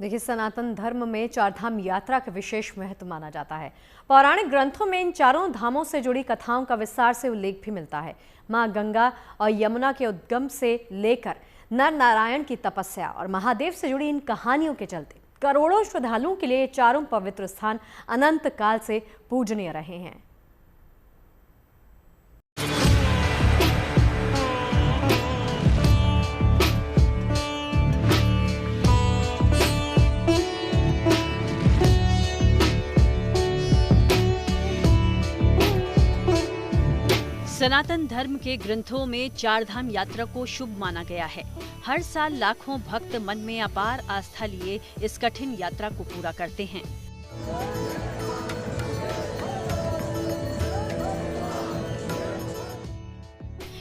देखिए, सनातन धर्म में चारधाम यात्रा का विशेष महत्व माना जाता है। पौराणिक ग्रंथों में इन चारों धामों से जुड़ी कथाओं का विस्तार से उल्लेख भी मिलता है। मां गंगा और यमुना के उद्गम से लेकर नर नारायण की तपस्या और महादेव से जुड़ी इन कहानियों के चलते करोड़ों श्रद्धालुओं के लिए ये चारों पवित्र स्थान अनंत काल से पूजनीय रहे हैं। सनातन धर्म के ग्रंथों में चारधाम यात्रा को शुभ माना गया है। हर साल लाखों भक्त मन में अपार आस्था लिए इस कठिन यात्रा को पूरा करते हैं।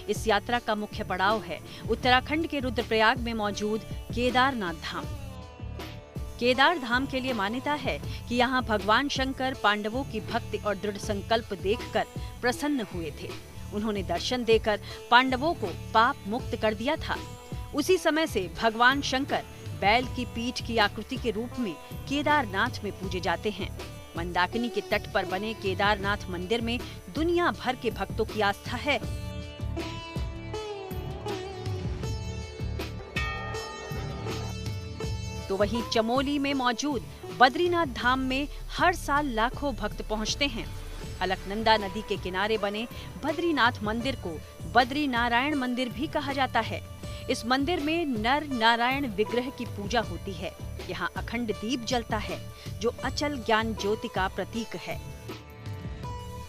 इस यात्रा का मुख्य पड़ाव है उत्तराखंड के रुद्रप्रयाग में मौजूद केदारनाथ धाम। केदार धाम के लिए मान्यता है कि यहाँ भगवान शंकर पांडवों की भक्ति और दृढ़ संकल्प देखकर प्रसन्न हुए थे। उन्होंने दर्शन देकर पांडवों को पाप मुक्त कर दिया था। उसी समय से भगवान शंकर बैल की पीठ की आकृति के रूप में केदारनाथ में पूजे जाते हैं। मंदाकिनी के तट पर बने केदारनाथ मंदिर में दुनिया भर के भक्तों की आस्था है। तो वहीं चमोली में मौजूद बद्रीनाथ धाम में हर साल लाखों भक्त पहुंचते हैं। अलकनंदा नदी के किनारे बने बद्रीनाथ मंदिर को बद्री नारायण मंदिर भी कहा जाता है। इस मंदिर में नर नारायण विग्रह की पूजा होती है। यहाँ अखंड दीप जलता है जो अचल ज्ञान ज्योति का प्रतीक है।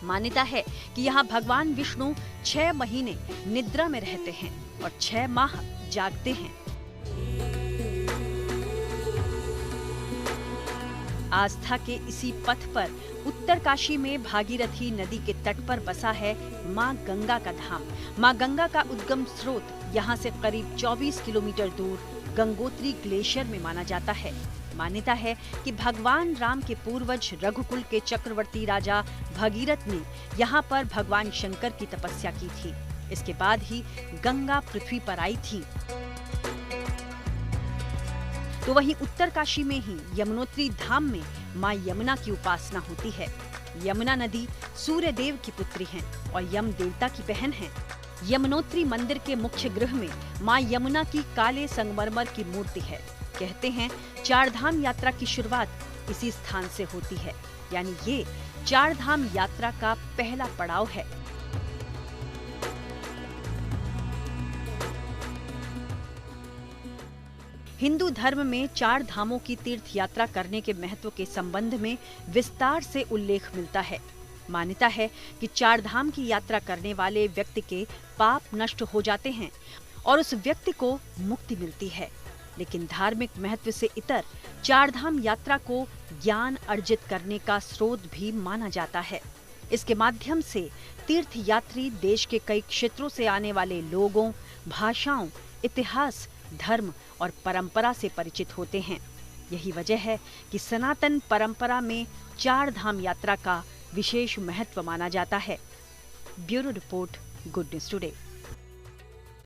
मान्यता है कि यहाँ भगवान विष्णु 6 महीने निद्रा में रहते हैं और 6 माह जागते हैं। आस्था के इसी पथ पर उत्तरकाशी में भागीरथी नदी के तट पर बसा है मां गंगा का धाम। मां गंगा का उद्गम स्रोत यहां से करीब 24 किलोमीटर दूर गंगोत्री ग्लेशियर में माना जाता है। मान्यता है कि भगवान राम के पूर्वज रघुकुल के चक्रवर्ती राजा भगीरथ ने यहां पर भगवान शंकर की तपस्या की थी। इसके बाद ही गंगा पृथ्वी पर आई थी। तो वहीं उत्तरकाशी में ही यमुनोत्री धाम में मां यमुना की उपासना होती है। यमुना नदी सूर्य देव की पुत्री हैं और यम देवता की बहन हैं। यमुनोत्री मंदिर के मुख्य गृह में मां यमुना की काले संगमरमर की मूर्ति है। कहते हैं चारधाम यात्रा की शुरुआत इसी स्थान से होती है, यानी ये चारधाम यात्रा का पहला पड़ाव है। हिंदू धर्म में 4 धामों की तीर्थ यात्रा करने के महत्व के संबंध में विस्तार से उल्लेख मिलता है। मान्यता है कि 4 धाम की यात्रा करने वाले व्यक्ति के पाप नष्ट हो जाते हैं और उस व्यक्ति को मुक्ति मिलती है। लेकिन धार्मिक महत्व से इतर 4 धाम यात्रा को ज्ञान अर्जित करने का स्रोत भी माना जाता है। इसके माध्यम से तीर्थ यात्री देश के कई क्षेत्रों से आने वाले लोगों, भाषाओं, इतिहास, धर्म और परंपरा से परिचित होते हैं। यही वजह है कि सनातन परंपरा में 4 धाम यात्रा का विशेष महत्व माना जाता है। Bureau report, good news today.